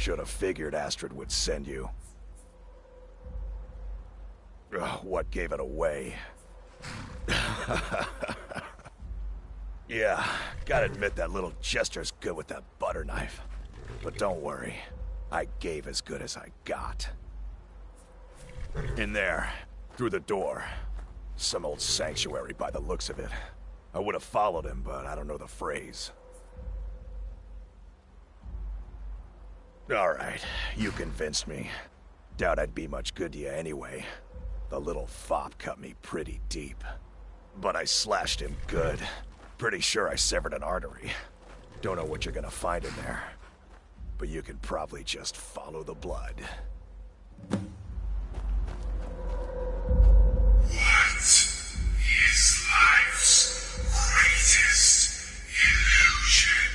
Should have figured Astrid would send you. Ugh, what gave it away? Yeah, gotta admit that little gesture's good with that butter knife. But don't worry, I gave as good as I got. In there, through the door. Some old sanctuary by the looks of it. I would have followed him, but I don't know the phrase. Alright, you convinced me. Doubt I'd be much good to you anyway. The little fop cut me pretty deep. But I slashed him good. Pretty sure I severed an artery. Don't know what you're gonna find in there. But you can probably just follow the blood. What is life's greatest illusion?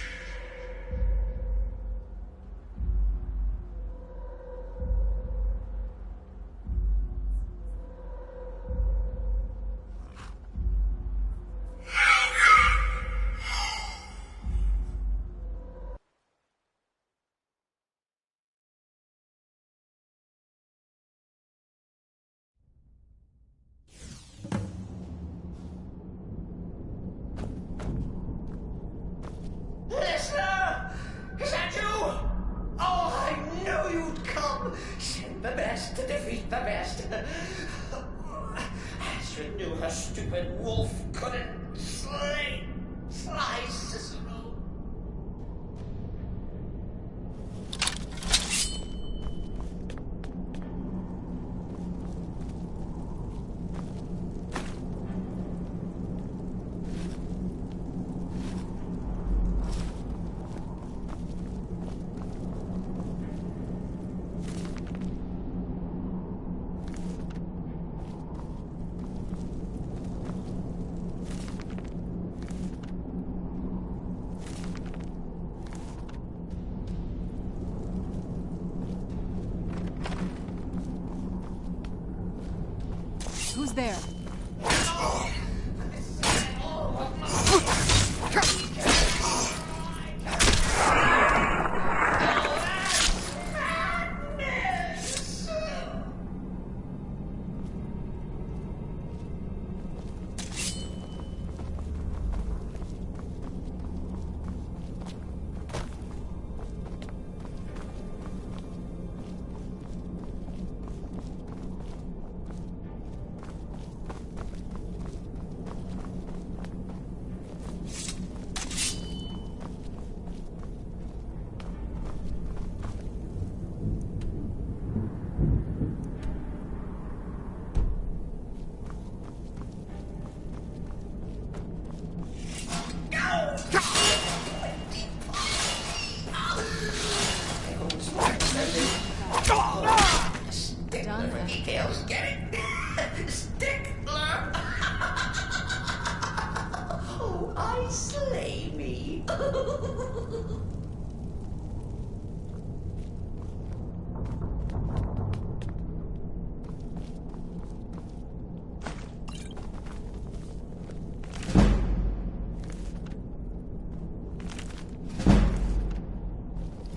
Listener! Is that you? Oh, I knew you'd come! Send the best to defeat the best. Astrid knew her stupid wolf couldn't slice Cicero. Who's there? Stickler for details, get it? Stickler! Oh, I slay me.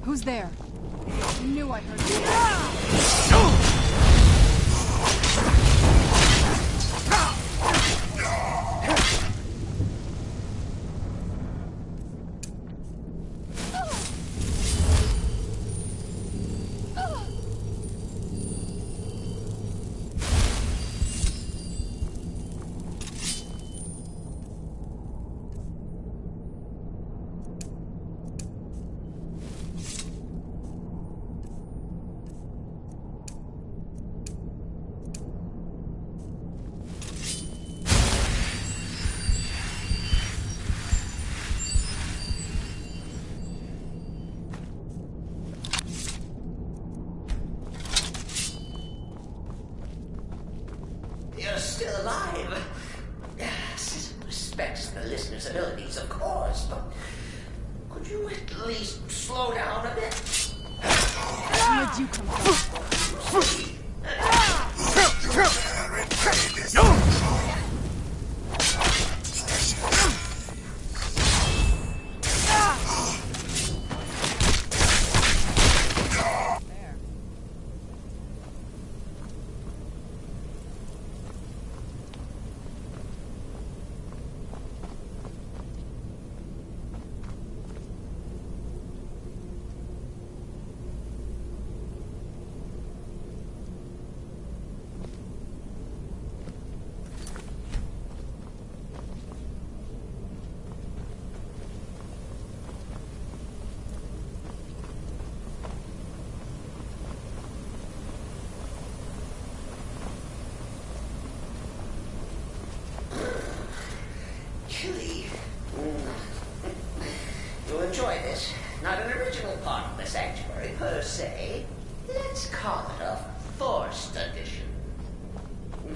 Who's there? I knew I heard you. You're still alive. Citizen respects the listener's abilities, of course, but could you at least slow down a bit? Where'd you come from?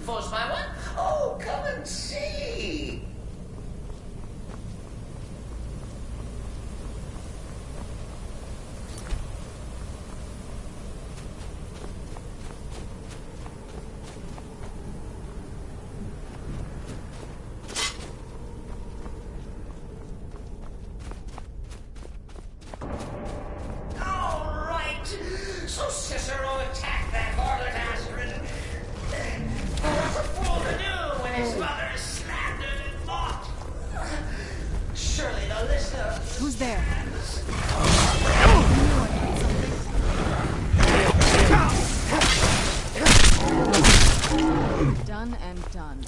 Force my what? Oh, come and see. So Cicero attacked that harlot Astrid. What's a fool to do when his mother is slandered and mocked? Surely the listener... Who's there? Done and done.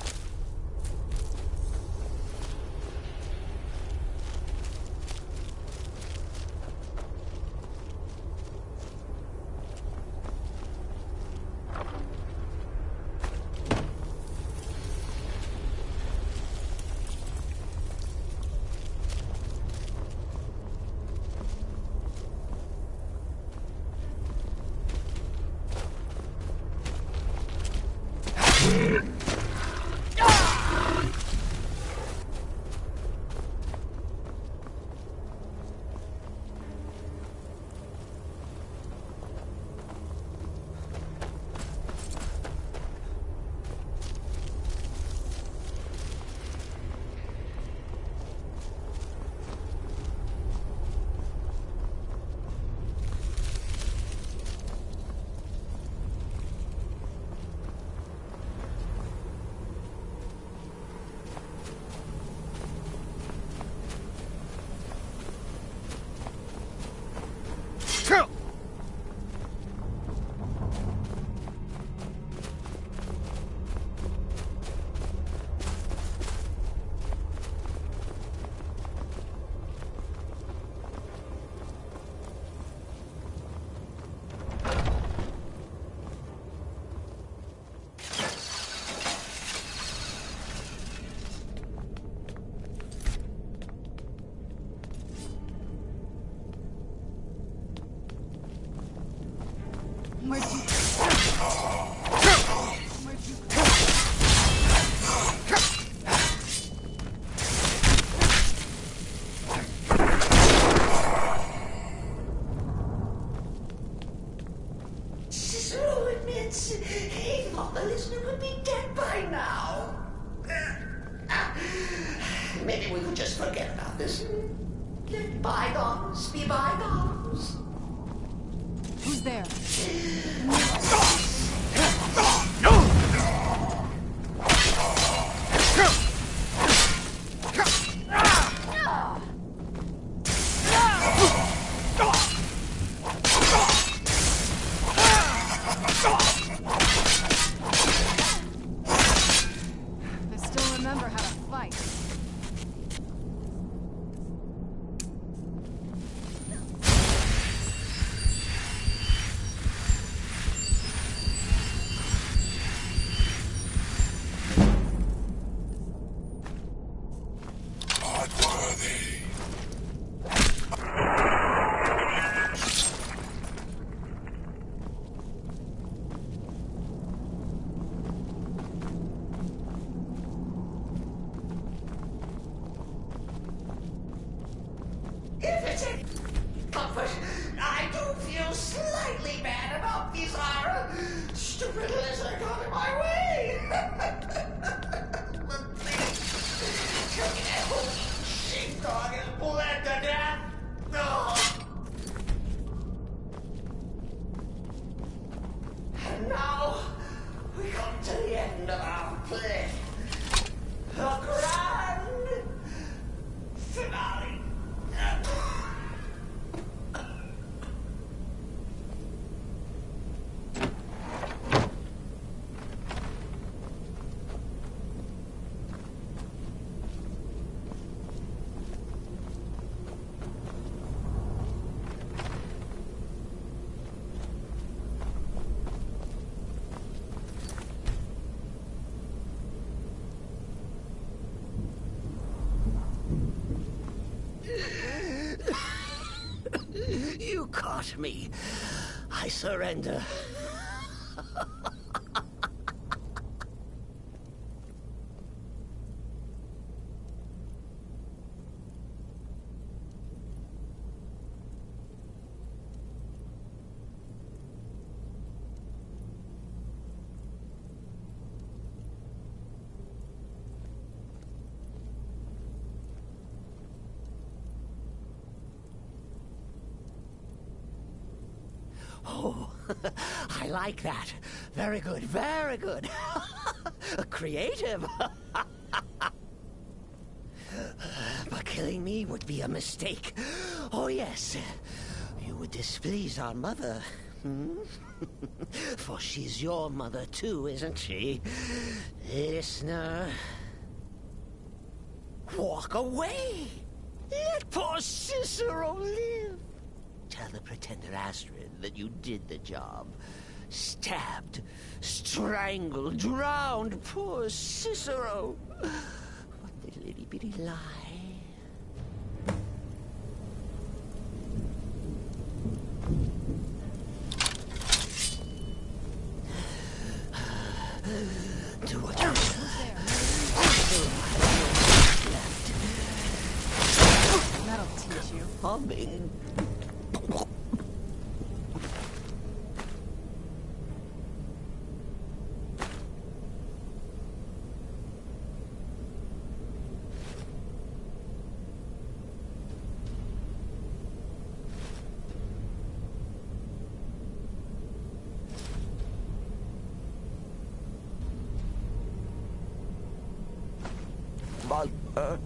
Cicero admits he thought the listener would be dead by now. Maybe we could just forget about this. Let bygones be bygones. Who's there? I still remember how to fight. If it's any comfort, I do feel slightly bad about these stupid listener got in my way. But please, tell me that whole sheepdog is bled to death. Oh. And now we come to the end of our play. The grand finale. You caught me. I surrender. Oh, I like that. Very good, very good. Creative. But killing me would be a mistake. Oh, yes. You would displease our mother. Hmm? For she's your mother, too, isn't she? Listener. Walk away. Let poor Cicero live. Tell the pretender Astrid that you did the job. Stabbed, strangled, drowned poor Cicero. What little itty bitty lie. Do what you will. That'll teach you. Humming. Mother.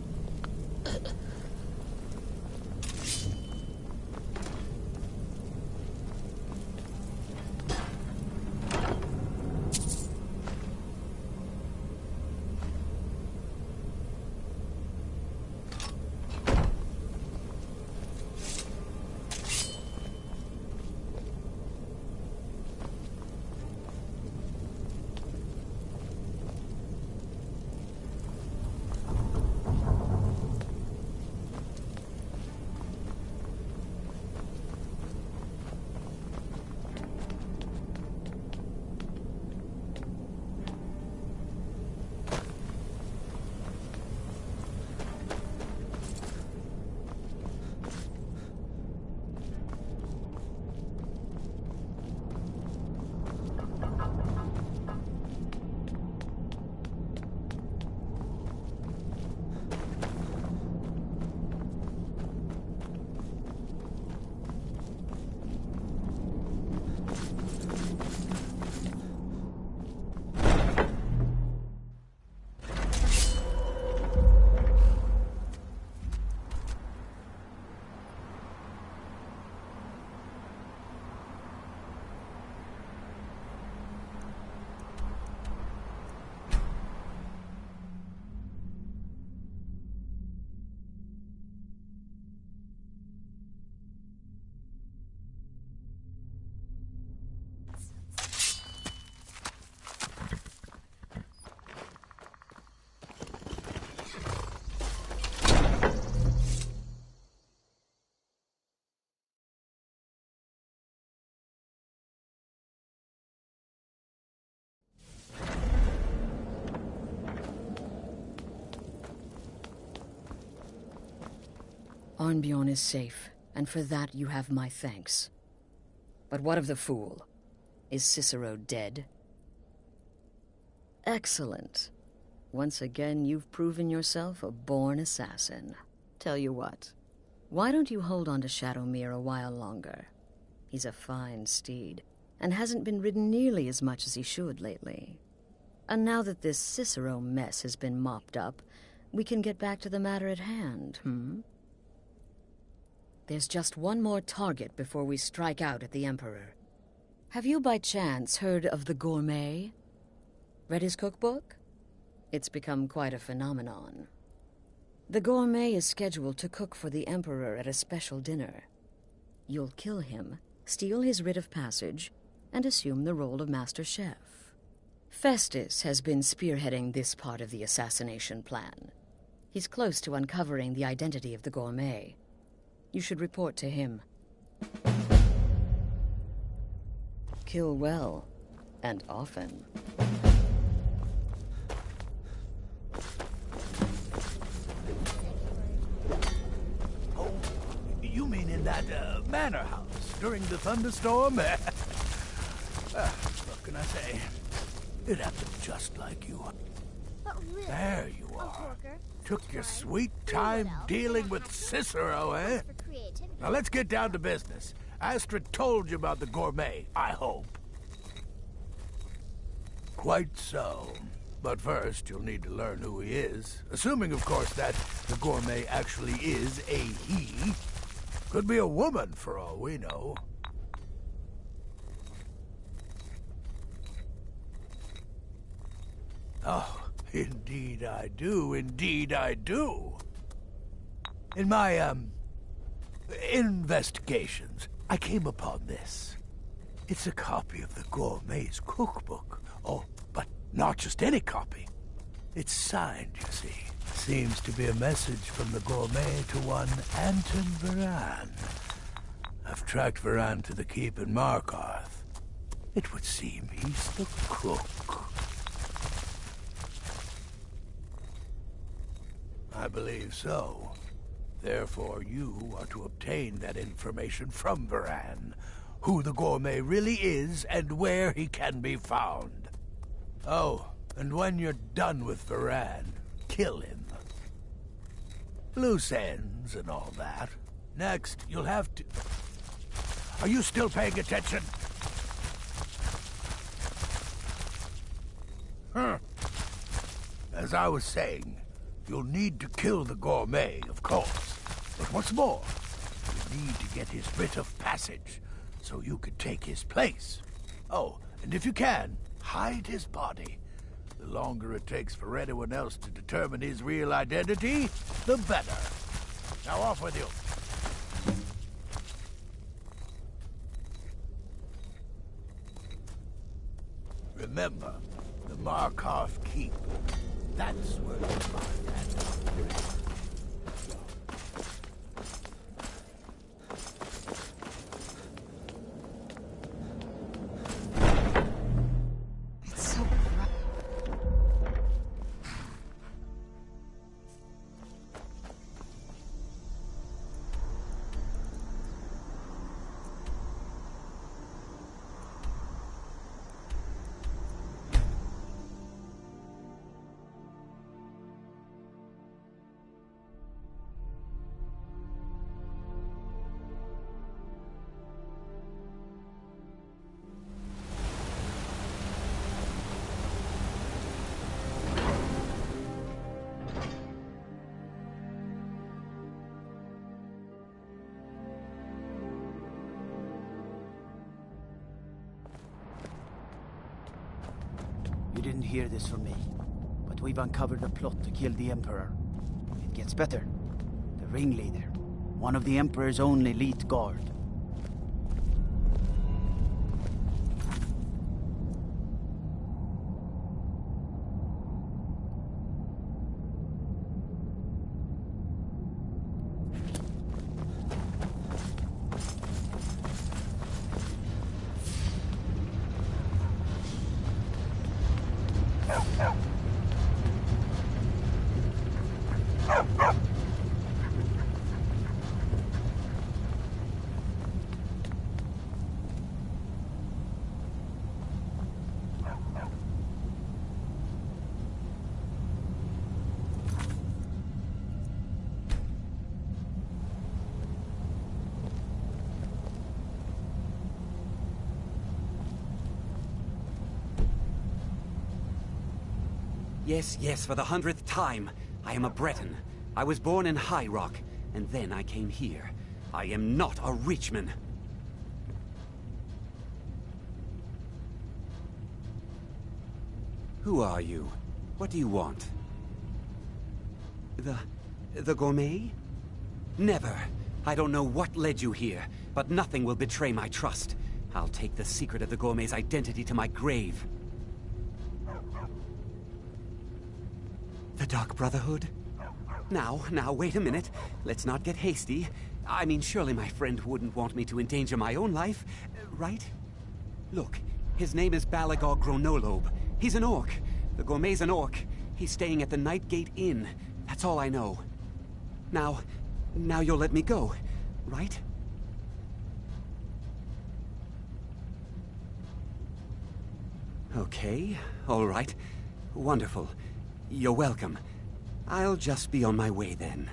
Arnbjorn is safe, and for that you have my thanks. But what of the fool? Is Cicero dead? Excellent. Once again, you've proven yourself a born assassin. Tell you what, why don't you hold on to Shadowmere a while longer? He's a fine steed, and hasn't been ridden nearly as much as he should lately. And now that this Cicero mess has been mopped up, we can get back to the matter at hand, There's just one more target before we strike out at the Emperor. Have you by chance heard of the Gourmet? Read his cookbook? It's become quite a phenomenon. The Gourmet is scheduled to cook for the Emperor at a special dinner. You'll kill him, steal his writ of passage, and assume the role of Master Chef. Festus has been spearheading this part of the assassination plan. He's close to uncovering the identity of the Gourmet. You should report to him. Kill well, and often. Oh, you mean in that manor house during the thunderstorm? What can I say? It happened just like you. Really, There you are. Walker, Took your subscribe. sweet time dealing with Cicero, eh? Now let's get down to business. Astrid told you about the gourmet, I hope. Quite so. But first, you'll need to learn who he is. Assuming, of course, that the gourmet actually is a he. Could be a woman, for all we know. Oh, indeed I do. Indeed I do. In my, investigations, I came upon this. It's a copy of the gourmet's cookbook. Oh, but not just any copy. It's signed, you see. Seems to be a message from the gourmet to one Anton Varan. I've tracked Varan to the keep in Markarth. It would seem he's the cook. I believe so. Therefore, you are to obtain that information from Varan. Who the gourmet really is and where he can be found. Oh, and when you're done with Varan, kill him. Loose ends and all that. Next, you'll have to... Are you still paying attention? As I was saying, you'll need to kill the gourmet, of course. But what's more, you need to get his writ of passage, so you can take his place. Oh, and if you can, hide his body. The longer it takes for anyone else to determine his real identity, the better. Now off with you. Remember, the Markarth Keep. That's where you find that. It's so bright. You didn't hear this from me, but we've uncovered a plot to kill the Emperor. It gets better. The ringleader, one of the Emperor's own elite guard. Yes, for the 100th time. I am a Breton. I was born in High Rock, and then I came here. I am not a Reachman. Who are you? What do you want? The gourmet? Never. I don't know what led you here, but nothing will betray my trust. I'll take the secret of the gourmet's identity to my grave. The Dark Brotherhood? Now, wait a minute. Let's not get hasty. I mean, surely my friend wouldn't want me to endanger my own life, right? Look, his name is Balagog Gronolobe. He's an orc. The gourmet's an orc. He's staying at the Nightgate Inn. That's all I know. Now you'll let me go, right? Okay, all right. Wonderful. You're welcome. I'll just be on my way then.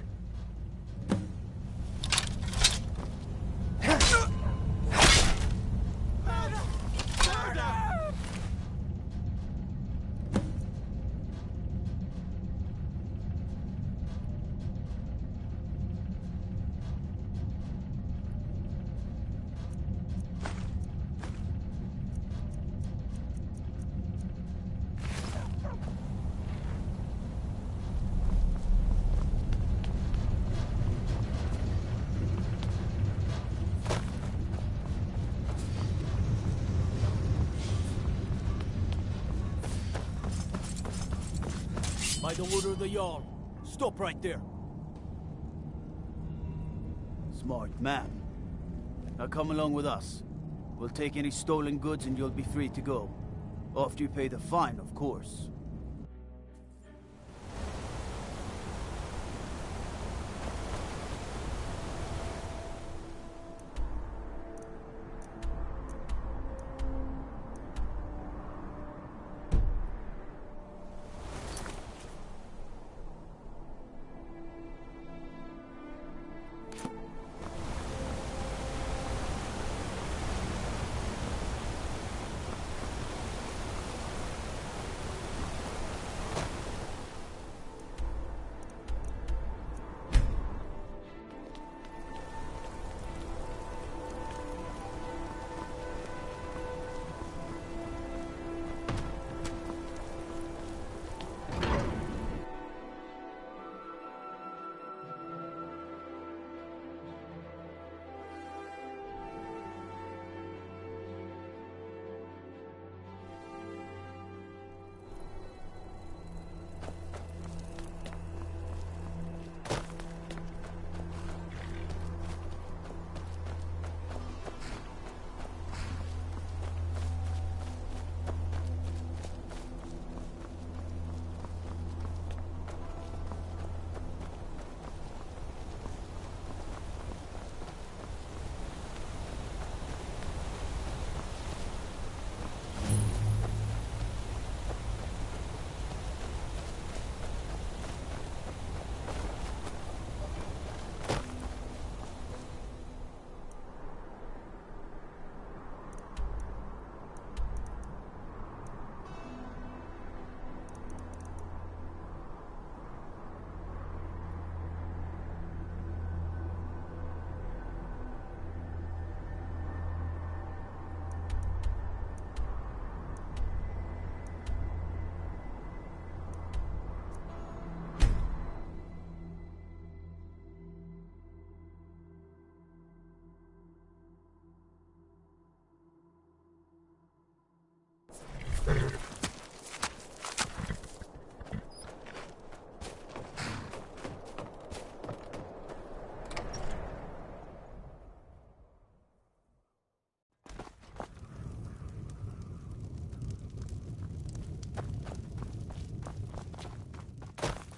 By the order of the Jarl. Stop right there. Smart man. Now come along with us. We'll take any stolen goods and you'll be free to go. After you pay the fine, of course.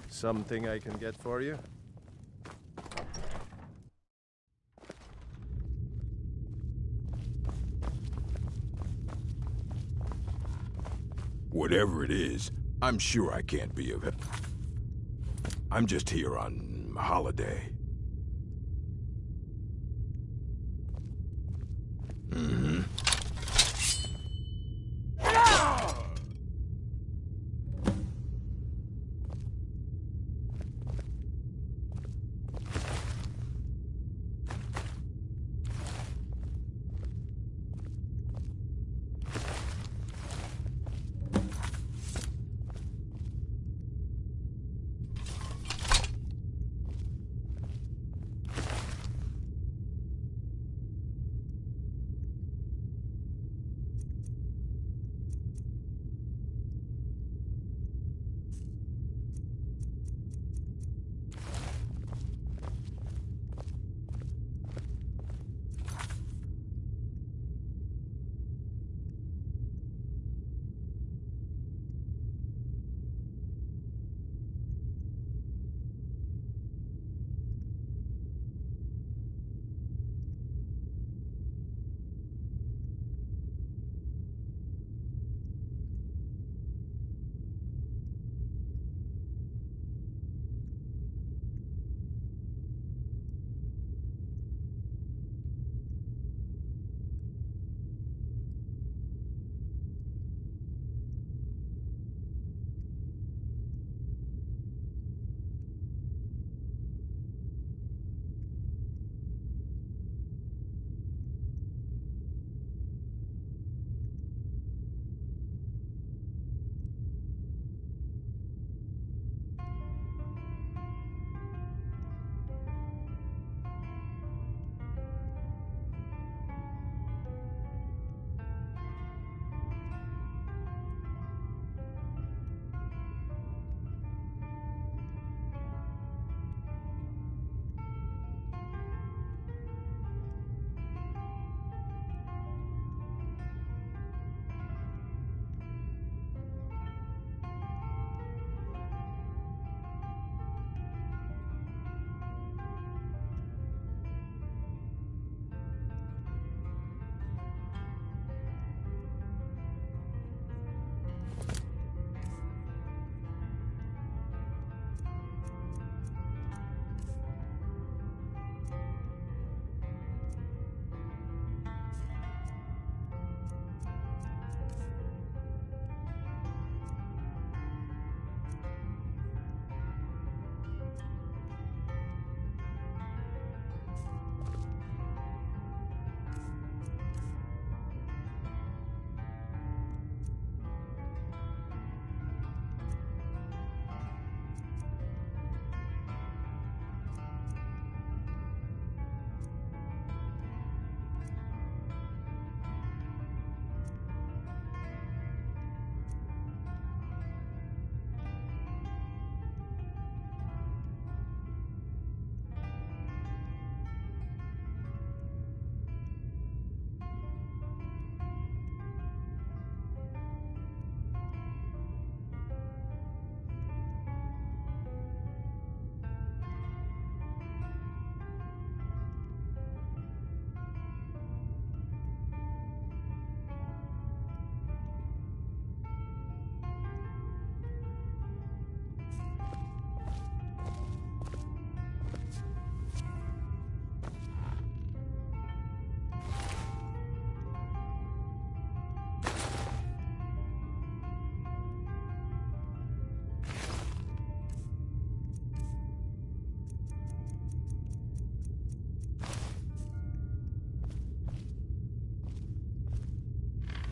Something I can get for you? Whatever it is, I'm sure I can't be of it. I'm just here on holiday. Mm-hmm.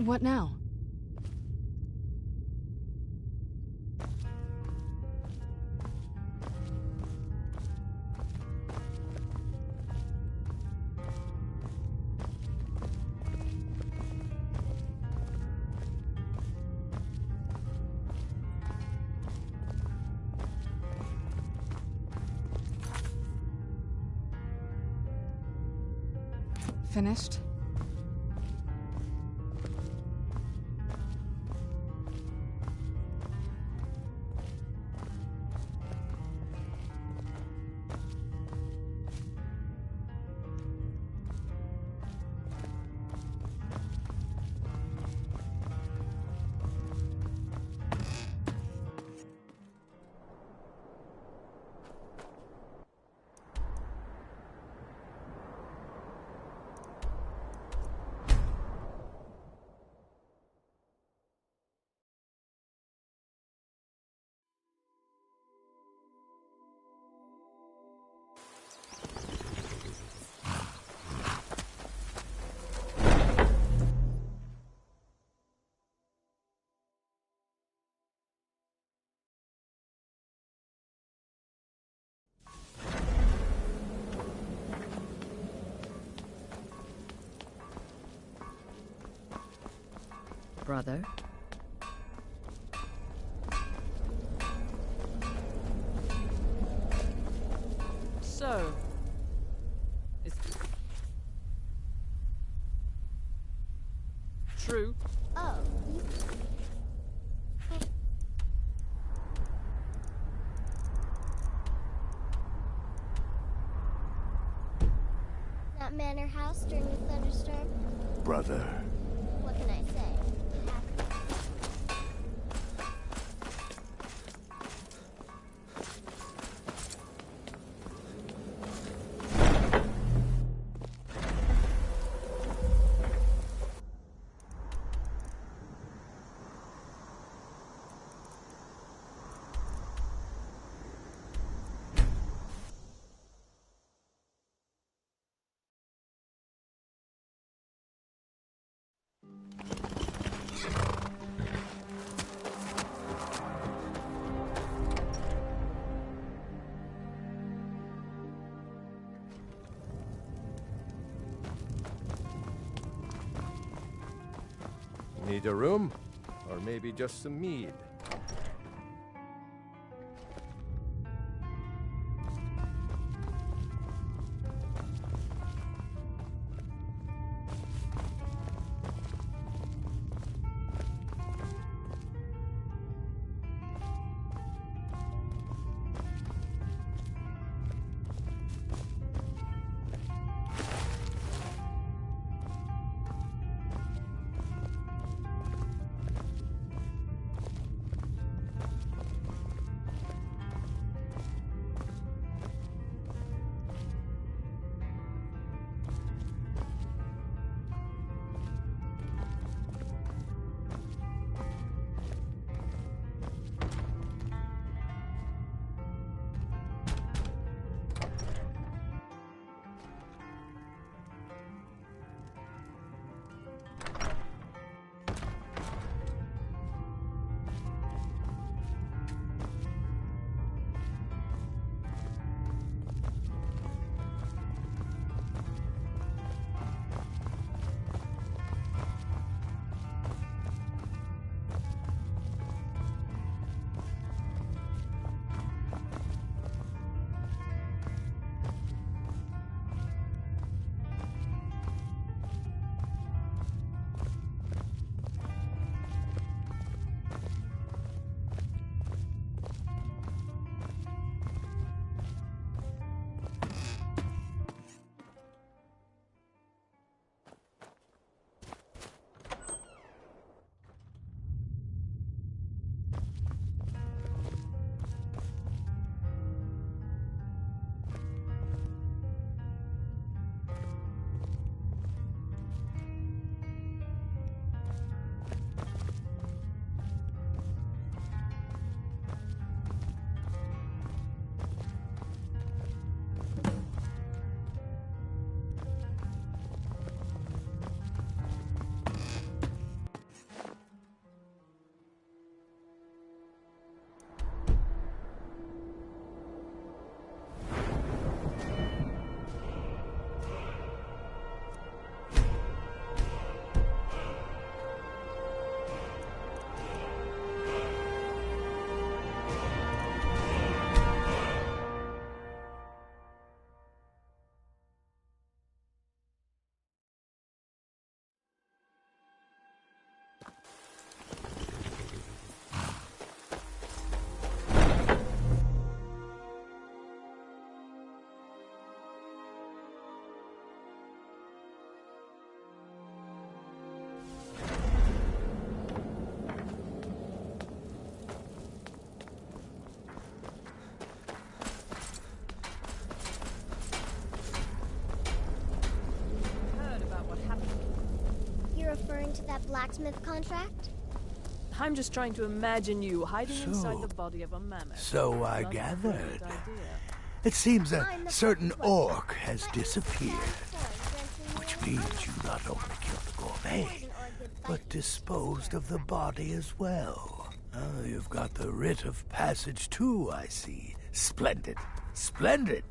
What now? Finished? Brother? So, is true? Oh, you... That manor house during the thunderstorm? Brother. What can I say? It happened. Need a room? Or maybe just some mead? that blacksmith contract? I'm just trying to imagine you hiding inside the body of a mammoth. So I Not a gathered. great idea. It seems a certain orc has disappeared. Which means you not only killed the gourmet, but disposed of the body as well. Oh, you've got the writ of passage too, I see. Splendid. Splendid!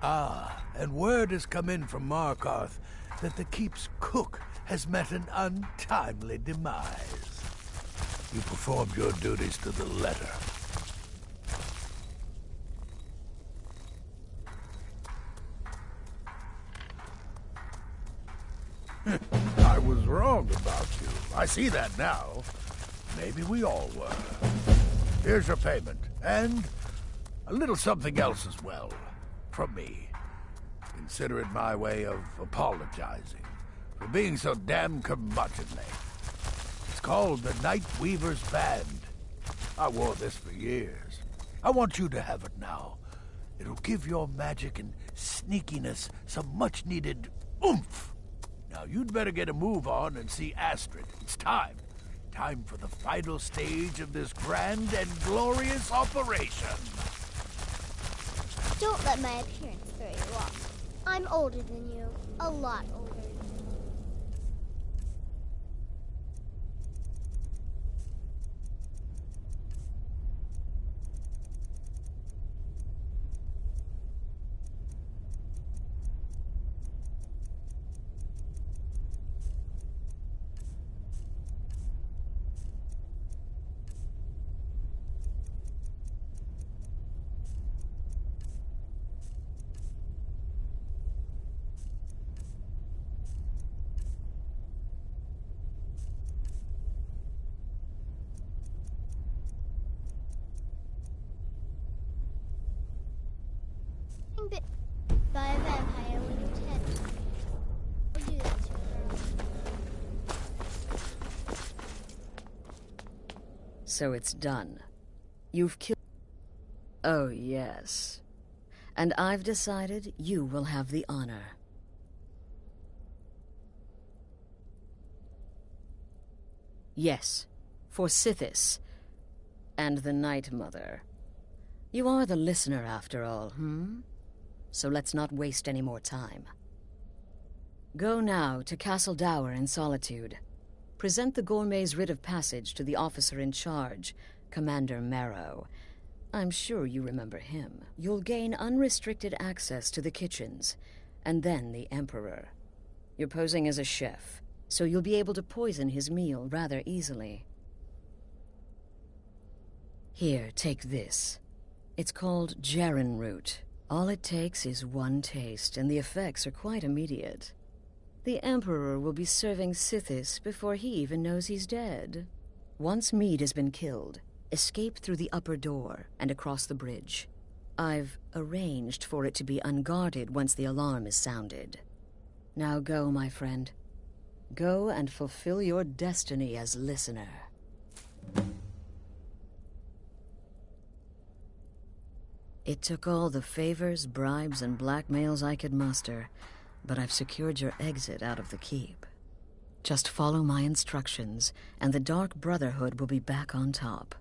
Ah, and word has come in from Markarth that the keep's cook has met an untimely demise. You performed your duties to the letter. I was wrong about you. I see that now. Maybe we all were. Here's your payment, and a little something else as well, from me. Consider it my way of apologizing for being so damn curmudgeonly. It's called the Night Weaver's Band. I wore this for years. I want you to have it now. It'll give your magic and sneakiness some much-needed oomph. Now, you'd better get a move on and see Astrid. It's time. Time for the final stage of this grand and glorious operation. Don't let my appearance throw you off. I'm older than you. A lot older. By a vampire when you're 10. Or do that to a girl. So it's done. You've killed... Oh, yes. And I've decided you will have the honor. Yes, for Sithis. And the Night Mother. You are the listener, after all, So let's not waste any more time. Go now to Castle Dower in Solitude. Present the gourmet's writ of passage to the officer in charge, Commander Marrow. I'm sure you remember him. You'll gain unrestricted access to the kitchens, and then the Emperor. You're posing as a chef, so you'll be able to poison his meal rather easily. Here, take this. It's called Jaren root. All it takes is one taste, and the effects are quite immediate. The Emperor will be serving Sithis before he even knows he's dead. Once Mead has been killed, escape through the upper door and across the bridge. I've arranged for it to be unguarded once the alarm is sounded. Now go, my friend. Go and fulfill your destiny as listener. It took all the favors, bribes, and blackmails I could muster, but I've secured your exit out of the keep. Just follow my instructions, and the Dark Brotherhood will be back on top.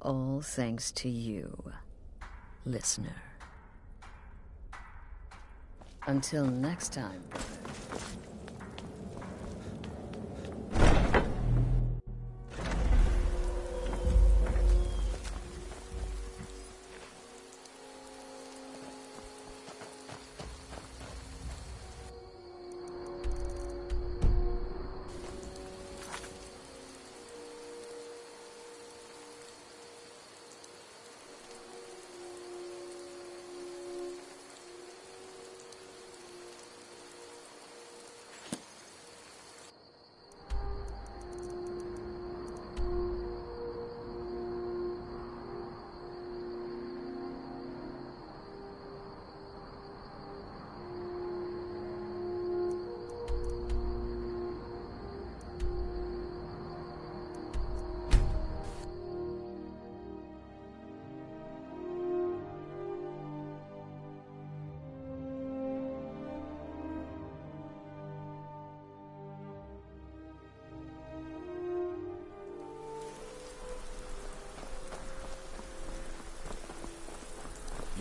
All thanks to you, listener. Until next time, brother.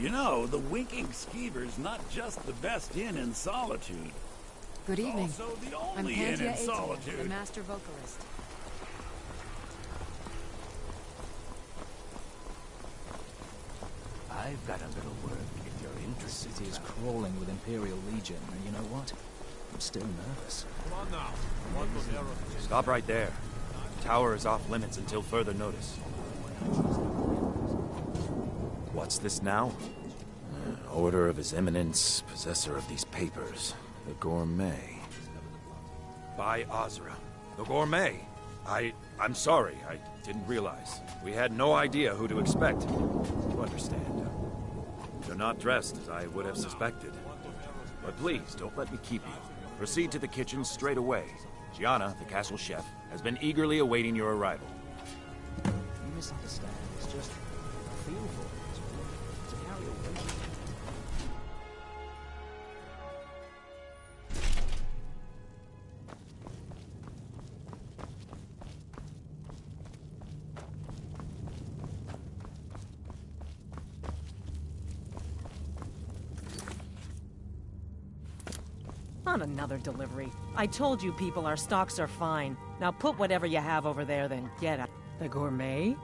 You know, the Winking Skeever's not just the best inn in Solitude. Good evening. Also the I'm only inn Pantia in Atia, Solitude. the master vocalist. I've got a little word if you're The interested. city is crawling with Imperial Legion, and you know what? I'm still nervous. Come on now. Want those arrows? Stop right there. The tower is off limits until further notice. What's this now? Order of His Eminence, possessor of these papers, the Gourmet. By Azra, the Gourmet. I'm sorry, I didn't realize. We had no idea who to expect. You understand. You're not dressed as I would have suspected. But please, don't let me keep you. Proceed to the kitchen straight away. Gianna, the castle chef, has been eagerly awaiting your arrival. You misunderstand. It's just a feel for it. To carry a weight. Not another delivery. I told you people our stocks are fine. Now put whatever you have over there, then get it. The Gourmet?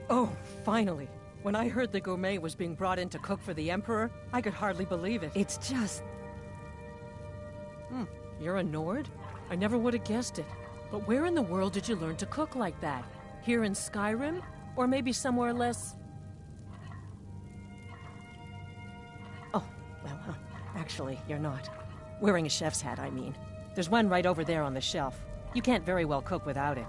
Oh, finally. When I heard the Gourmet was being brought in to cook for the Emperor, I could hardly believe it. It's just... You're a Nord? I never would have guessed it. But where in the world did you learn to cook like that? Here in Skyrim? Or maybe somewhere less... Oh, well, actually, you're not. Wearing a chef's hat, I mean. There's one right over there on the shelf. You can't very well cook without it.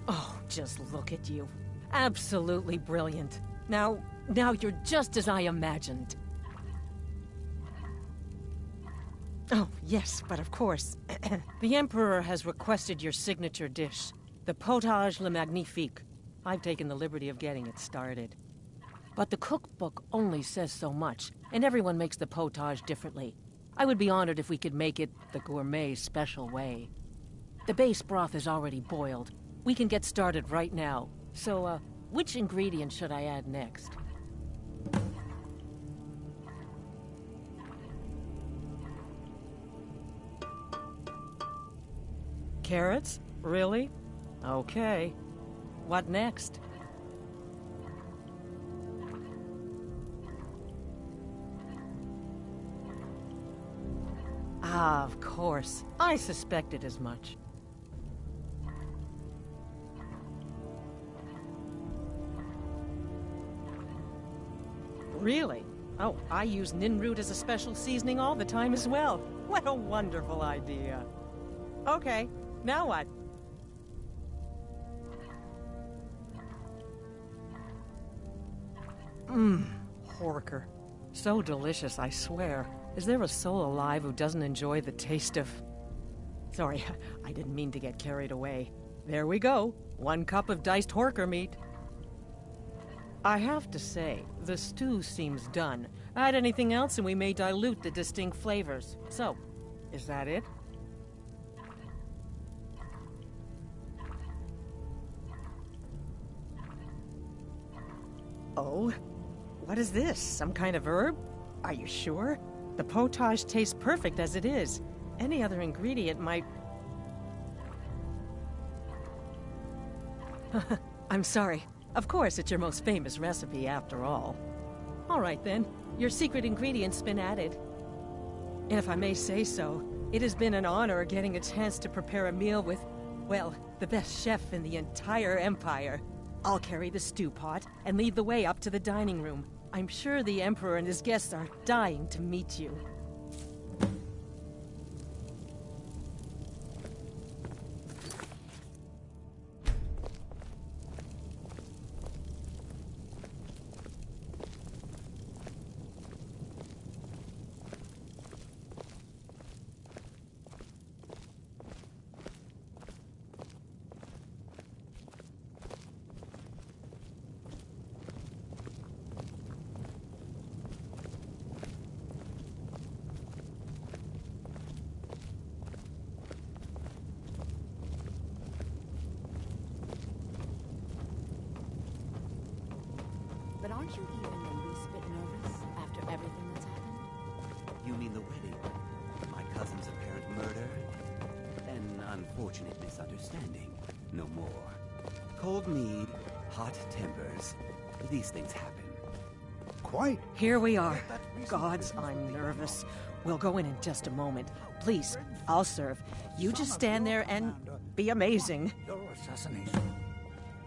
Oh, just look at you. Absolutely brilliant. Now you're just as I imagined. Oh, yes, but of course. The Emperor has requested your signature dish, the potage le magnifique. I've taken the liberty of getting it started. But the cookbook only says so much, and everyone makes the potage differently. I would be honored if we could make it the Gourmet special way. The base broth is already boiled. We can get started right now. So, which ingredient should I add next? Carrots? Really? Okay. What next? Ah, of course. I suspected as much. Really? Oh, I use Ninroot as a special seasoning all the time as well. What a wonderful idea. Okay, now what? Horker. So delicious, I swear. Is there a soul alive who doesn't enjoy the taste of... Sorry, I didn't mean to get carried away. There we go. 1 cup of diced horker meat. I have to say, the stew seems done. Add anything else and we may dilute the distinct flavors. So, is that it? Oh? What is this? Some kind of herb? Are you sure? The potage tastes perfect as it is. Any other ingredient might... I'm sorry. Of course, it's your most famous recipe, after all. All right, then. Your secret ingredient's been added. And if I may say so, it has been an honor getting a chance to prepare a meal with, well, the best chef in the entire Empire. I'll carry the stew pot and lead the way up to the dining room. I'm sure the Emperor and his guests are dying to meet you. But aren't you even the least bit nervous after everything that's happened? You mean the wedding? My cousin's apparent murder? An unfortunate misunderstanding. No more. Cold mead, hot tempers. These things happen. Quite. Here we are. Gods, I'm nervous. We'll go in just a moment. Please, I'll serve. You just stand there and be amazing. Your assassination.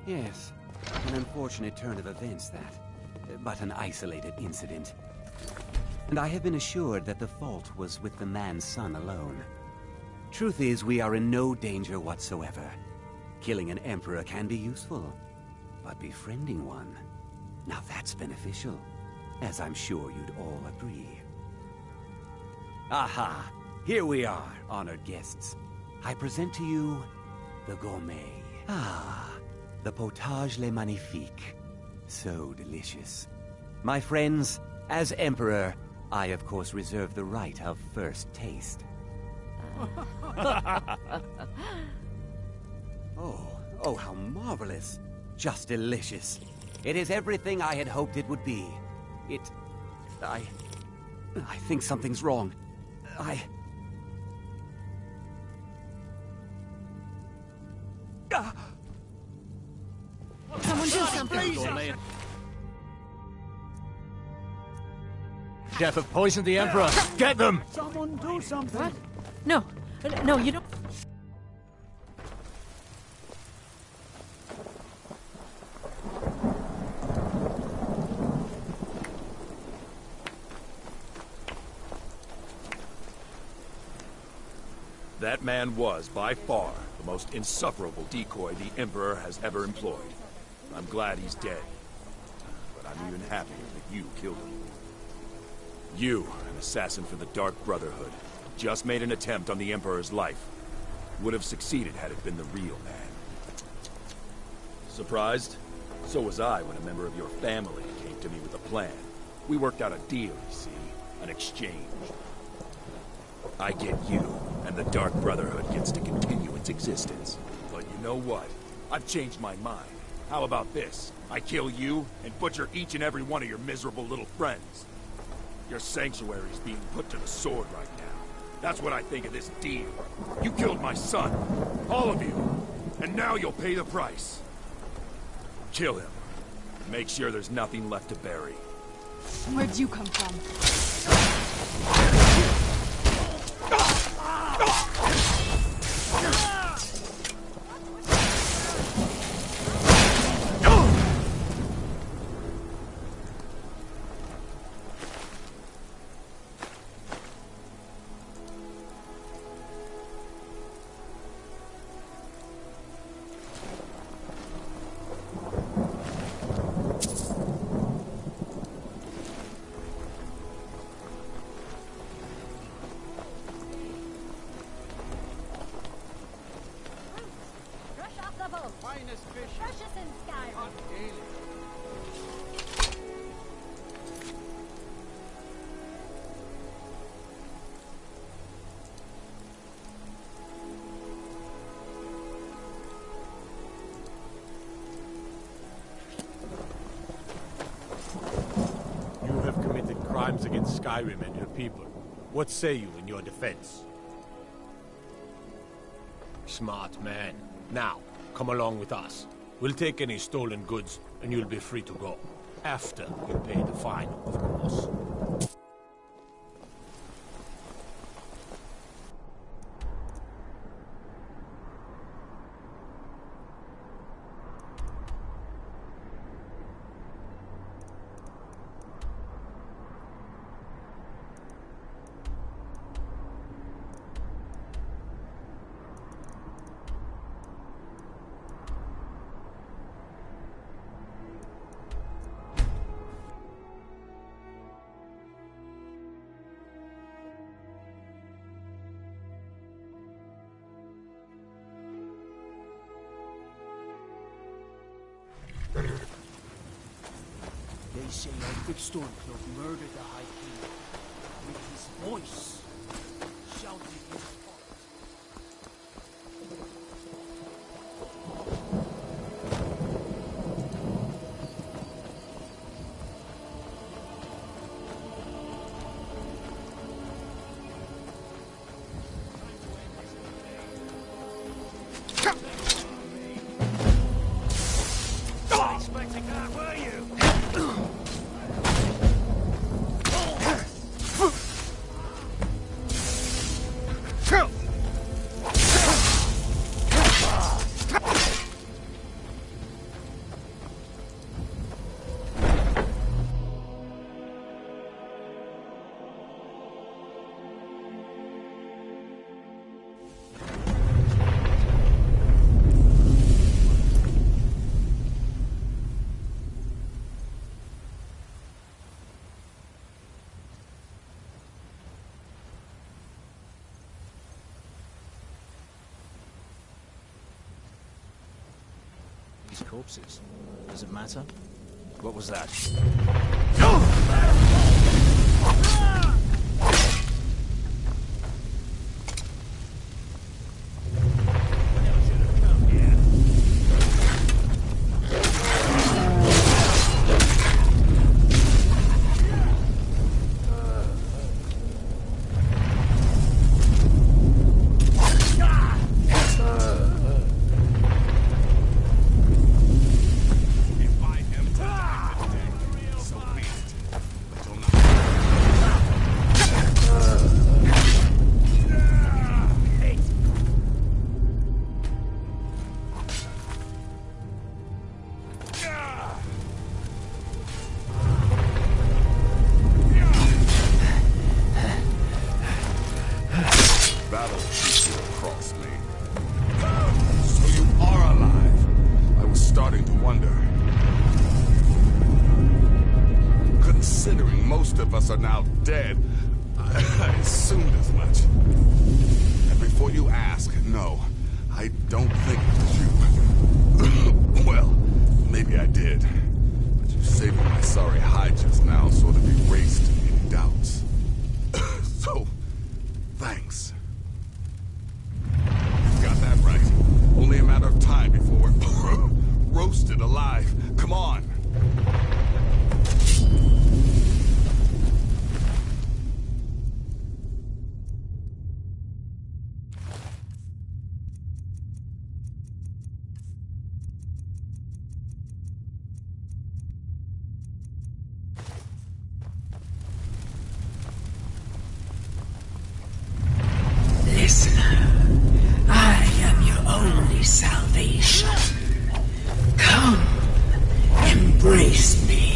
Yes, an unfortunate turn of events, that. But an isolated incident. And I have been assured that the fault was with the man's son alone. Truth is, we are in no danger whatsoever. Killing an emperor can be useful, but befriending one, now that's beneficial, as I'm sure you'd all agree. Aha! Here we are, honored guests. I present to you the gourmet. Ah, the potage le magnifique. So delicious. My friends, as Emperor, I of course reserve the right of first taste. Oh, how marvelous. Just delicious. It is everything I had hoped it would be. I think something's wrong. Someone do something. Death have poisoned the Emperor. Get them! Someone do something. What? No. No, you don't. That man was, by far, the most insufferable decoy the Emperor has ever employed. I'm glad he's dead. But I'm even happier that you killed him. You, an assassin for the Dark Brotherhood, just made an attempt on the Emperor's life. Would have succeeded had it been the real man. Surprised? So was I when a member of your family came to me with a plan. We worked out a deal, you see. An exchange. I get you, and the Dark Brotherhood gets to continue its existence. But you know what? I've changed my mind. How about this? I kill you, and butcher each and every one of your miserable little friends. Your sanctuary's being put to the sword right now. That's what I think of this deal. You killed my son. All of you. And now you'll pay the price. Kill him. Make sure there's nothing left to bury. Where'd you come from? Finest fish. Precious in Skyrim. You have committed crimes against Skyrim and your people. What say you in your defense? Smart man. Now, come along with us. We'll take any stolen goods, and you'll be free to go. After you pay the fine, of course. They say our big Stormcloak murdered the High King with his voice, shouting his heart. Not expecting that, were you? These corpses. Does it matter? What was that? Battle keeps you across me. So you are alive. I was starting to wonder. Considering most of us are now dead, I assumed as much. And before you ask, no, I don't think it was you. Well, maybe I did. But you saving my sorry hide just now sort of erased any doubts. So, thanks. You got that right. Only a matter of time before we're roasted alive. Come on. Listener, I am your only salvation. Come, embrace me.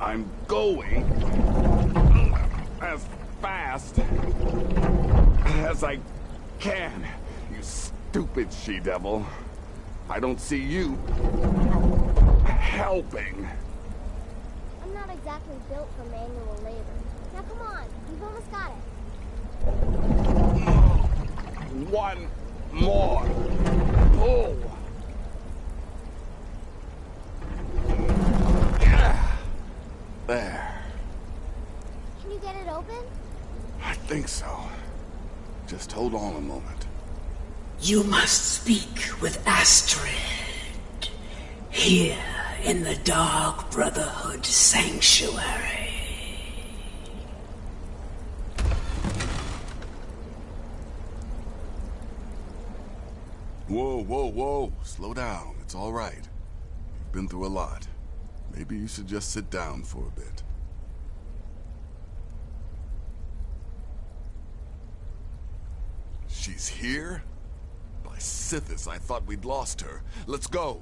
I'm going as fast as I can, you stupid she-devil. I don't see you helping. I'm not exactly built for manual labor. Now come on, you've almost got it. One more pull. There. Can you get it open? I think so. Just hold on a moment. You must speak with Astrid. Here in the Dark Brotherhood Sanctuary. Whoa, whoa, whoa. Slow down. It's all right. You've been through a lot. Maybe you should just sit down for a bit. She's here? By Sithis, I thought we'd lost her. Let's go.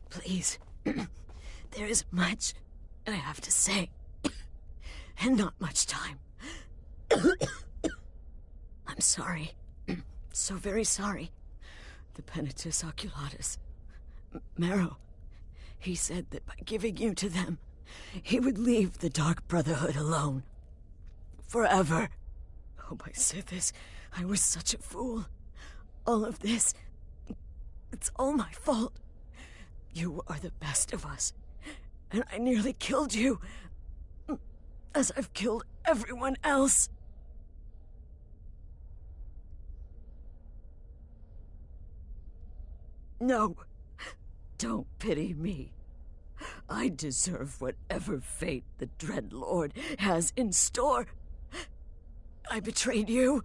Please. There is much I have to say, and not much time. I'm sorry. So very sorry. The Penitus Oculatus. Marrow. He said that by giving you to them, he would leave the Dark Brotherhood alone. Forever. Oh, my Sithis, I was such a fool. All of this, it's all my fault. You are the best of us, and I nearly killed you, as I've killed everyone else. No, don't pity me. I deserve whatever fate the Dread Lord has in store. I betrayed you,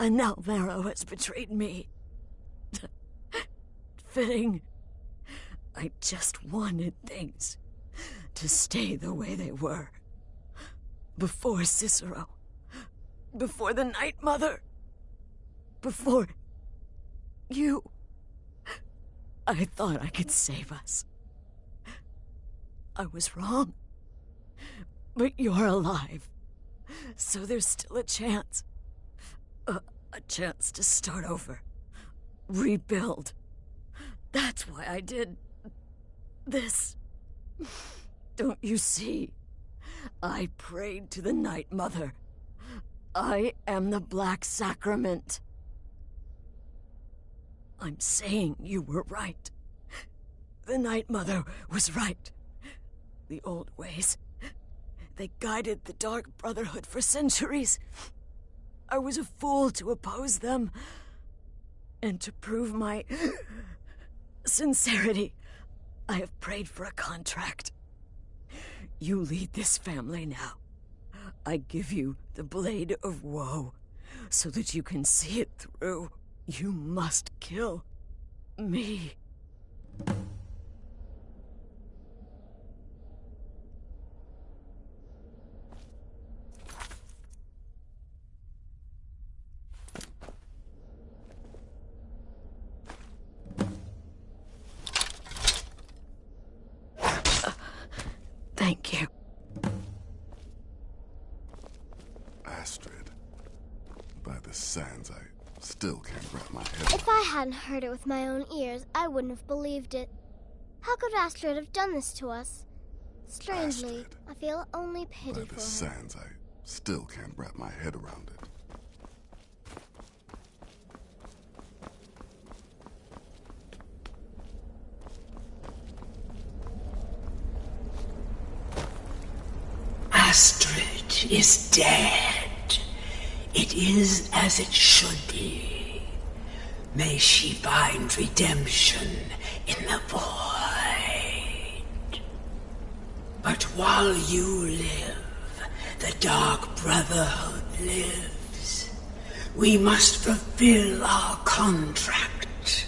and now Marrow has betrayed me. Fitting. I just wanted things to stay the way they were. Before Cicero. Before the Night Mother. Before you. I thought I could save us. I was wrong. But you're alive. So there's still a chance. A chance to start over. Rebuild. That's why I did this. Don't you see? I prayed to the Night Mother. I am the Black Sacrament. I'm saying you were right. The Night Mother was right. The old ways, they guided the Dark Brotherhood for centuries. I was a fool to oppose them. And to prove my sincerity, I have prayed for a contract. You lead this family now. I give you the Blade of Woe, so that you can see it through. You must kill me. Thank you. Astrid. By the sands, I still can't wrap my head. If I hadn't heard it with my own ears, I wouldn't have believed it. How could Astrid have done this to us? Strangely, Astrid. I feel only pity By for the her. sands, I still can't wrap my head around it. Astrid is dead. It is as it should be. May she find redemption in the void. But while you live, the Dark Brotherhood lives. We must fulfill our contract.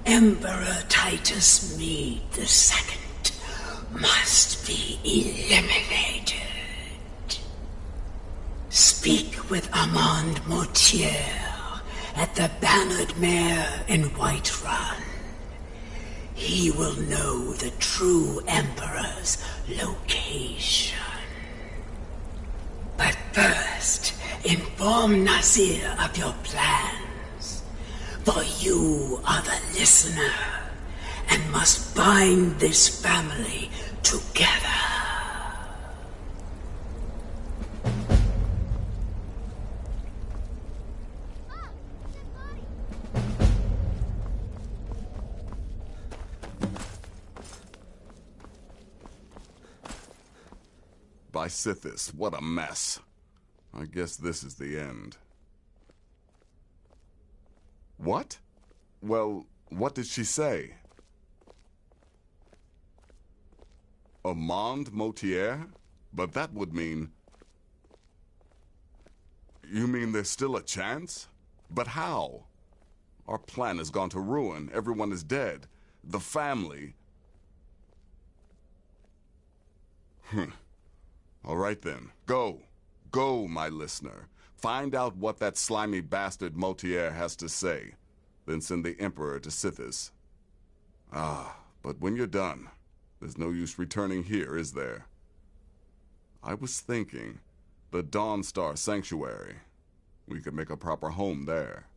Emperor Titus Mede II must be eliminated. Speak with Armand Mortier at the Bannered Mare in Whiterun. He will know the true Emperor's location. But first, inform Nazir of your plans. For you are the listener, and must bind this family together. By Sithis, what a mess. I guess this is the end. What? Well, what did she say? Armand Mortier? But that would mean... You mean there's still a chance? But how? Our plan has gone to ruin. Everyone is dead. The family... All right then. Go. Go, my listener. Find out what that slimy bastard Mortier has to say. Then send the Emperor to Sithis. But when you're done, there's no use returning here, is there? I was thinking, the Dawnstar Sanctuary. We could make a proper home there.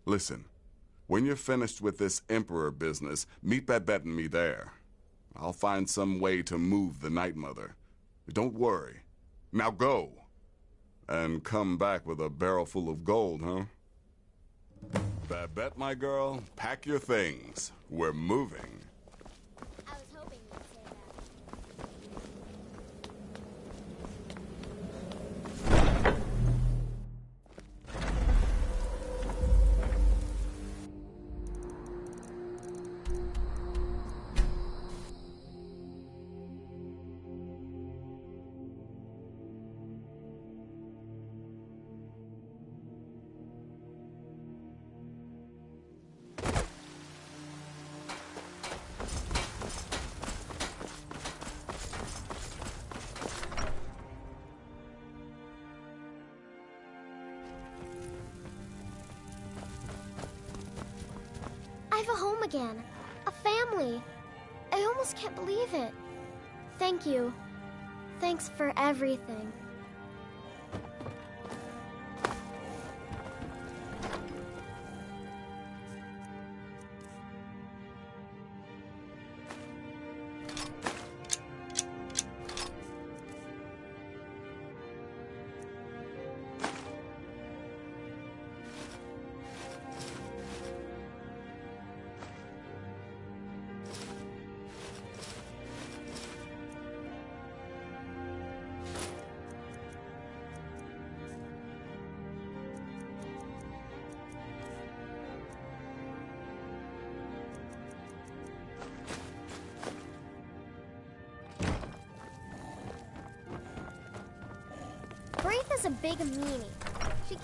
Listen, when you're finished with this Emperor business, meet Babette and me there. I'll find some way to move the Night Mother. Don't worry. Now go. And come back with a barrel full of gold, huh? Babette, my girl, pack your things. We're moving. I was hoping you'd say that. I have a home again. A family. I almost can't believe it. Thank you. Thanks for everything. Braith is a big meanie. She...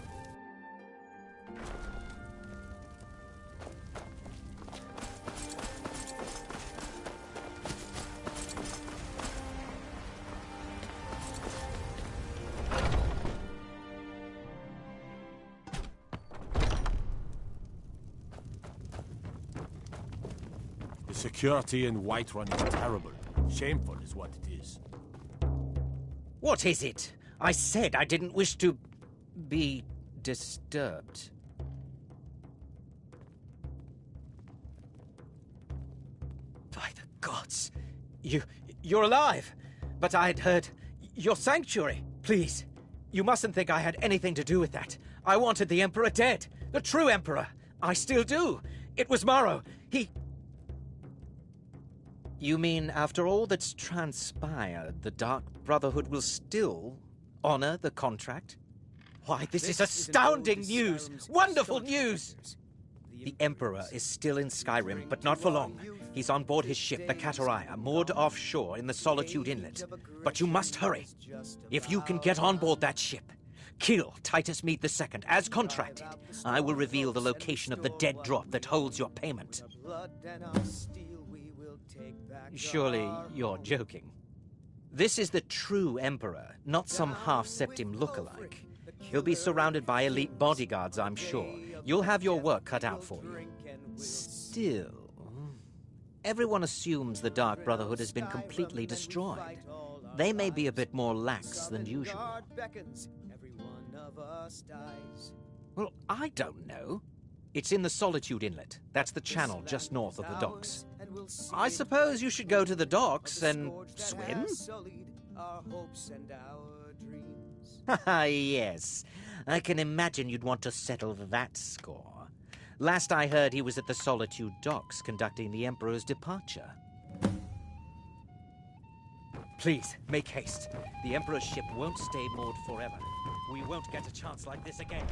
The security in Whiterun is terrible. Shameful is what it is. What is it? I said I didn't wish to be disturbed. By the gods, you're alive. But I had heard your sanctuary. Please, you mustn't think I had anything to do with that. I wanted the Emperor dead, the true Emperor. I still do. It was Morrow. You mean after all that's transpired, the Dark Brotherhood will still honor the contract? Why, this is astounding news! Wonderful news! The Emperor is still in Skyrim, but not for long. He's on board his ship, the Kataraya, moored offshore in the Solitude Inlet. But you must hurry. If you can get on board that ship, Kill Titus Meade II, as contracted. I will reveal the location of the dead drop that holds your payment. Surely you're joking. This is the true Emperor, not some half-septim lookalike. He'll be surrounded by elite bodyguards, I'm sure. You'll have your work cut out for you. Still, everyone assumes the Dark Brotherhood has been completely destroyed. They may be a bit more lax than usual. Well, I don't know. It's in the Solitude Inlet. That's the channel just north of the docks. I suppose you should go to the docks and swim? Ah, yes. I can imagine you'd want to settle that score. Last I heard, he was at the Solitude docks conducting the Emperor's departure. Please, make haste. The Emperor's ship won't stay moored forever. We won't get a chance like this again.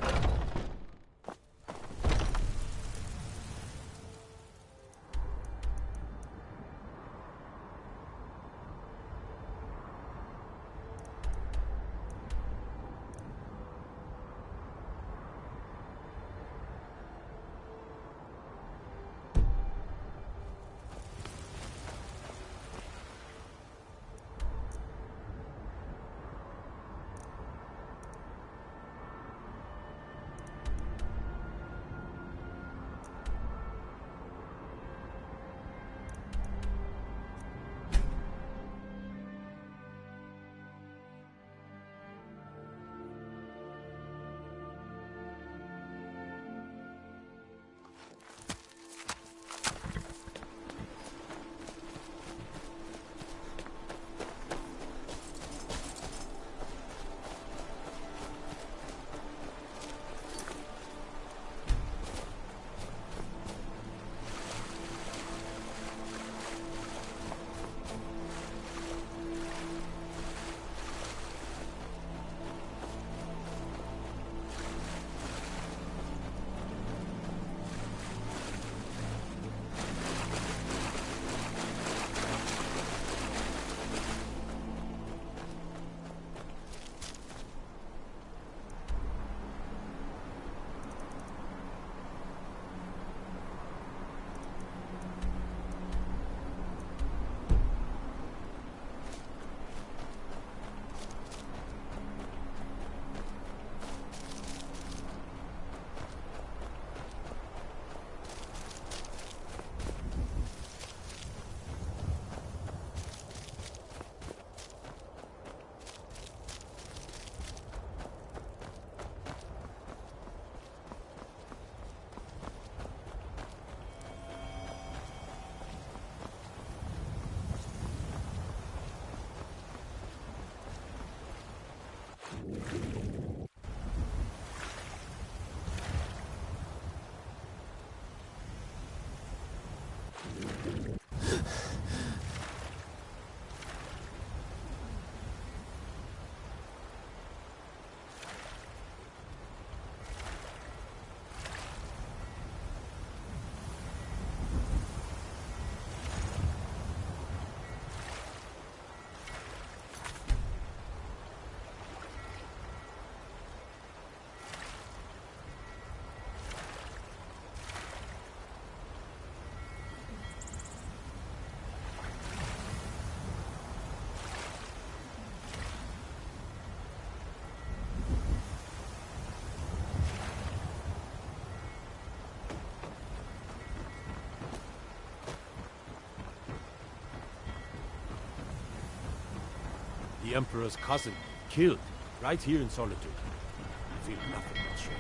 The Emperor's cousin, killed, right here in Solitude. I feel nothing but shame.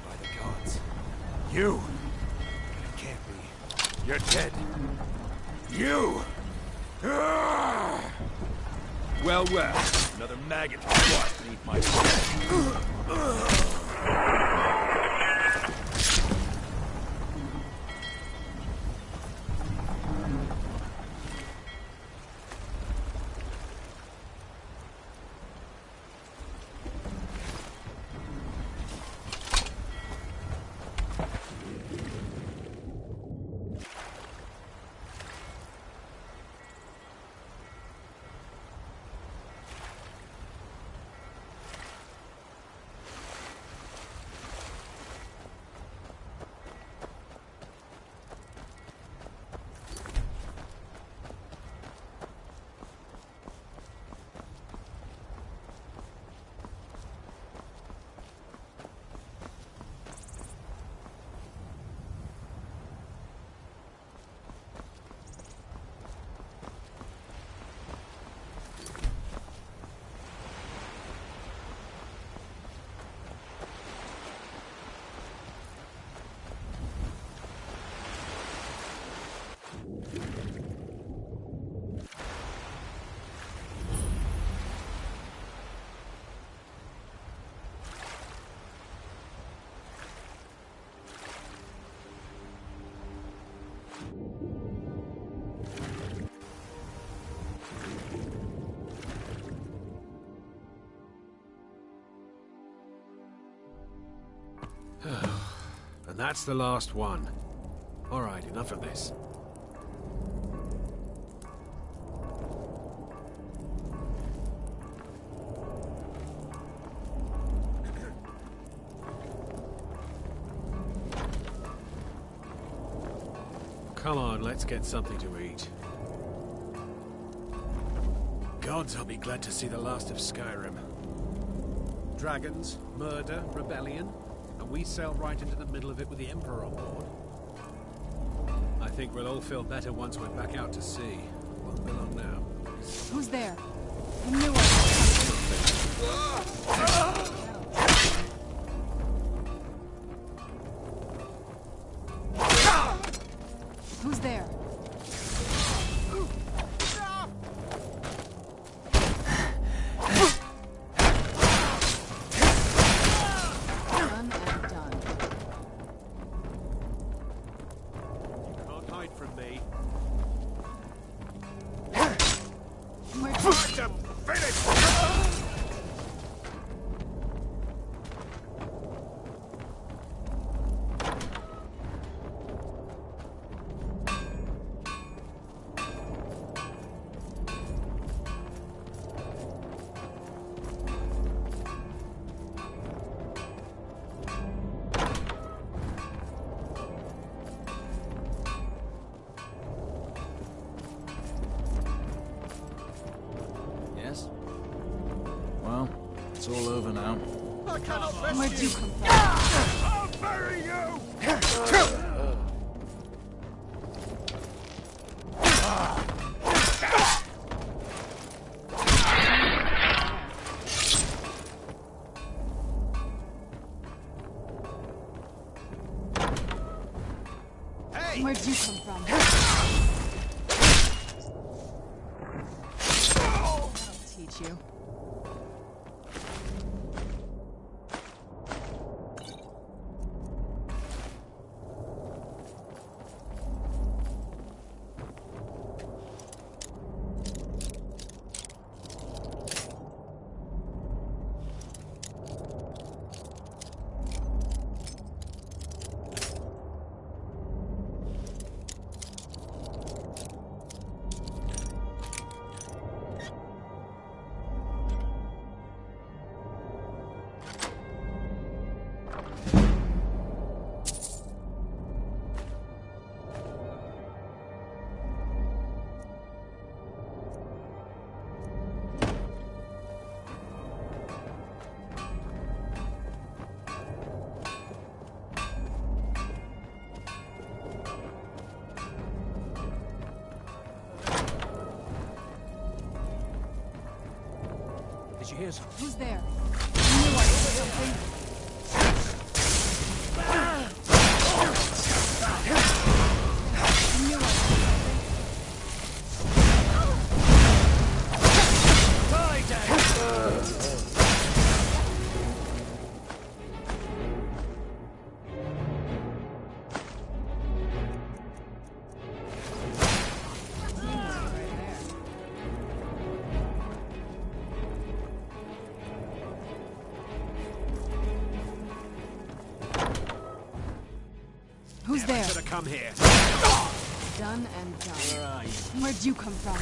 By the gods. You! It can't be. You're dead. You! Ah! Well, well. Another maggot squat beneath my feet. And that's the last one. Alright, enough of this. Come on, let's get something to eat. Gods, I'll be glad to see the last of Skyrim. Dragons, murder, rebellion, and we sail right into the middle of it with the Emperor on board. I think we'll all feel better once we're back out to sea. Won't be long now. Who's there? I knew I Who's there? Done and done. Can't hide from me. Yes? Well, it's all over now. I cannot Where'd you come from? I'll bury you! Where'd you come from? I'll teach you. Did you hear something? Who's there? I knew I heard something. I knew I Who's there? Should have come here. Done and done. Where are you? Where'd you come from?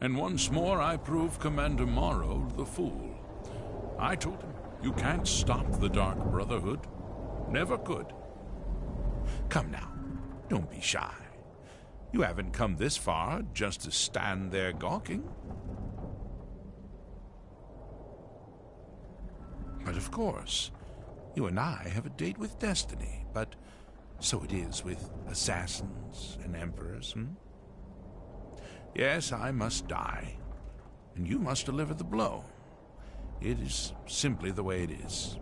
And once more I prove Commander Morrow the fool. I told him, you can't stop the Dark Brotherhood. Never could. Come now, don't be shy. You haven't come this far just to stand there gawking. But of course, you and I have a date with destiny, but so it is with assassins and emperors, Yes, I must die, and you must deliver the blow. It is simply the way it is.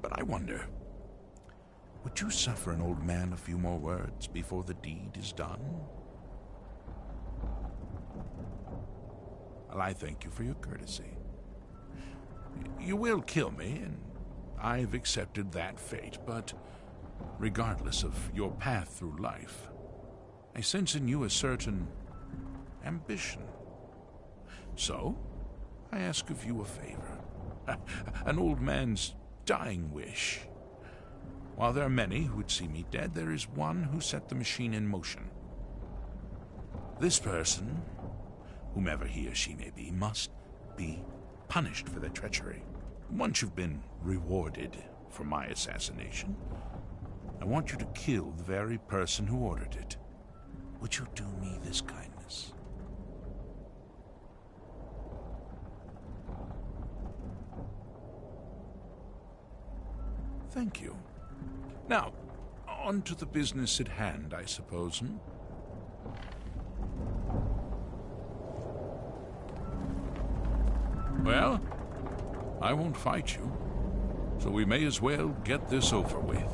But I wonder, would you suffer an old man a few more words before the deed is done? Well, I thank you for your courtesy. You will kill me, and I've accepted that fate, but regardless of your path through life, I sense in you a certain ambition. So, I ask of you a favor. An old man's dying wish. While there are many who would see me dead, there is one who set the machine in motion. This person, whomever he or she may be, must be punished for their treachery. Once you've been rewarded for my assassination, I want you to kill the very person who ordered it. Would you do me this kindness? Thank you. Now, on to the business at hand, I suppose, Well, I won't fight you, so we may as well get this over with.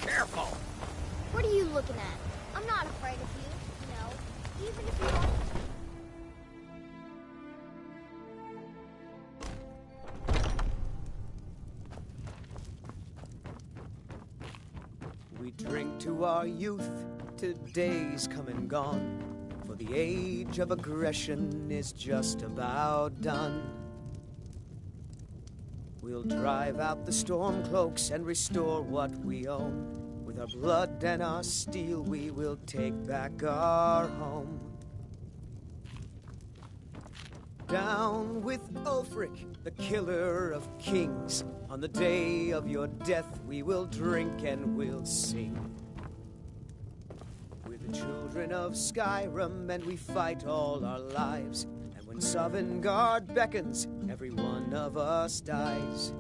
Careful! What are you looking at? I'm not afraid of you, even if you are. We drink to our youth, to days come and gone, for the age of aggression is just about done. We'll drive out the storm cloaks and restore what we own. With our blood and our steel, we will take back our home. Down with Ulfric, the killer of kings. On the day of your death, we will drink and we'll sing. We're the children of Skyrim, and we fight all our lives. And When Sovngarde beckons, every one of us dies.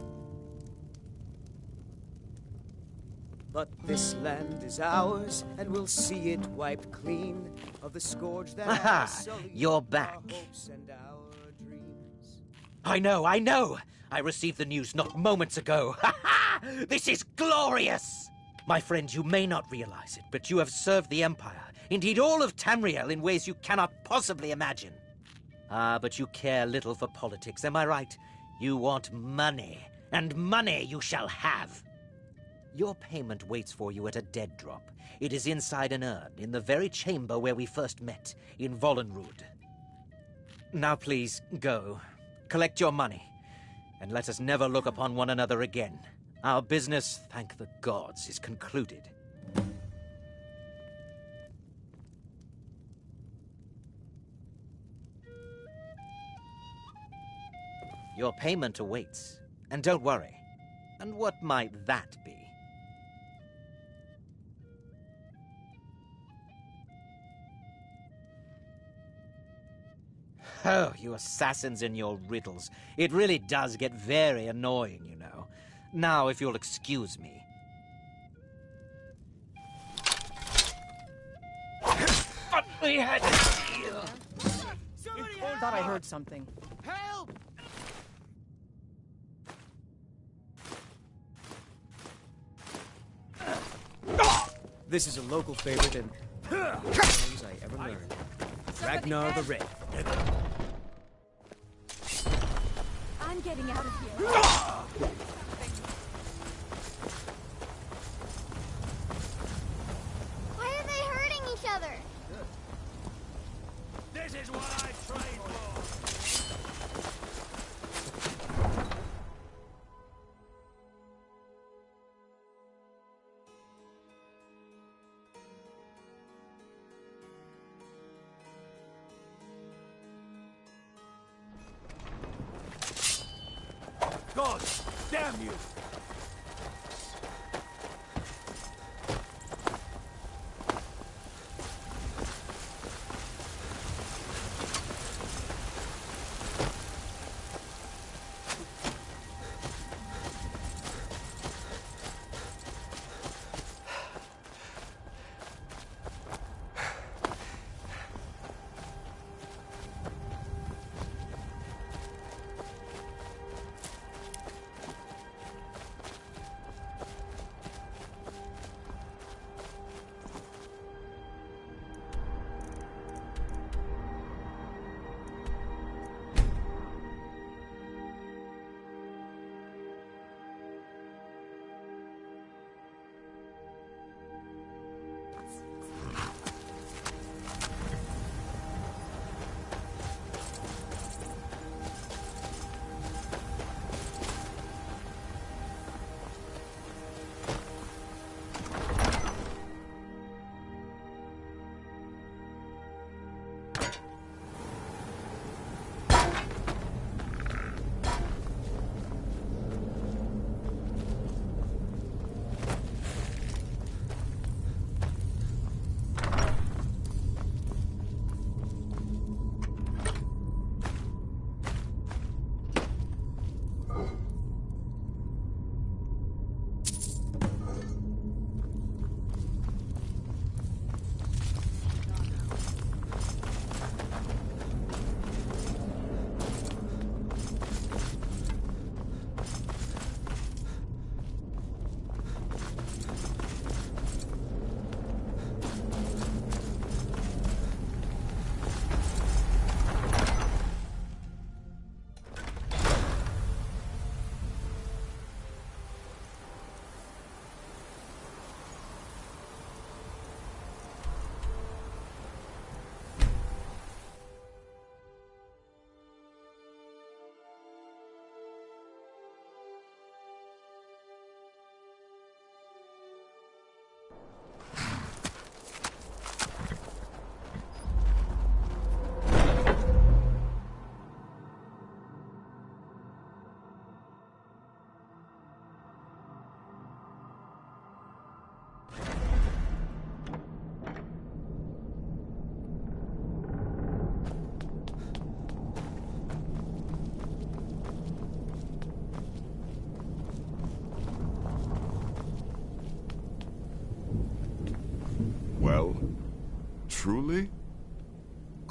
But this land is ours, and we'll see it wiped clean of the scourge that Aha! has sullied You're back. our hopes and our dreams. I know! I received the news not moments ago. Ha ha! This is glorious! My friend, you may not realize it, but you have served the Empire, indeed all of Tamriel, in ways you cannot possibly imagine. Ah, but you care little for politics, am I right? You want money, and money you shall have. Your payment waits for you at a dead drop. It is inside an urn, in the very chamber where we first met, in Vollenrud. Now please, go. Collect your money, and let us never look upon one another again. Our business, thank the gods, is concluded. Your payment awaits, and don't worry. And what might that be? Oh, you assassins and your riddles. It really does get very annoying, you know. Now, if you'll excuse me. But we had... Thought I heard something. Help! This is a local favorite and things I ever learned. Ragnar the Red. I'm getting out of here. Why are they hurting each other? This is what I trained for! God damn you!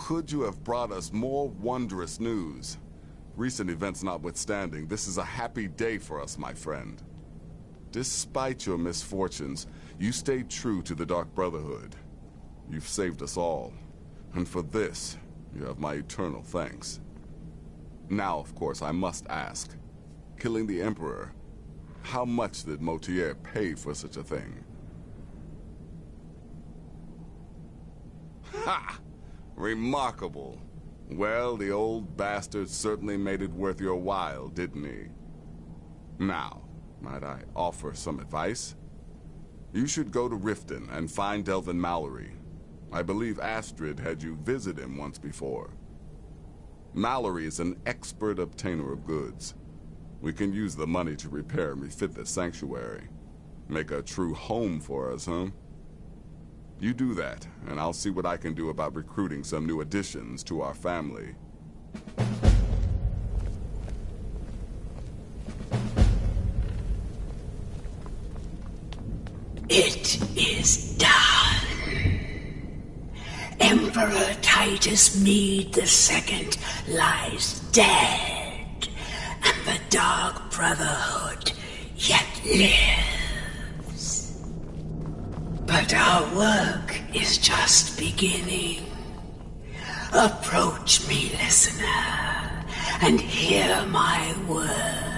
could you have brought us more wondrous news? Recent events notwithstanding, this is a happy day for us, my friend. Despite your misfortunes, you stayed true to the Dark Brotherhood. You've saved us all, and for this, you have my eternal thanks. Now, of course, I must ask, killing the Emperor, how much did Motier pay for such a thing? Ha! Remarkable. Well, the old bastard certainly made it worth your while, didn't he? Now, might I offer some advice? You should go to Riften and find Delvin Mallory. I believe Astrid had you visit him once before. Mallory is an expert obtainer of goods. We can use the money to repair and refit the sanctuary. Make a true home for us, huh? You do that, and I'll see what I can do about recruiting some new additions to our family. It is done. Emperor Titus Mede II lies dead, and the Dark Brotherhood yet lives. But our work is just beginning. Approach me, listener, and hear my words.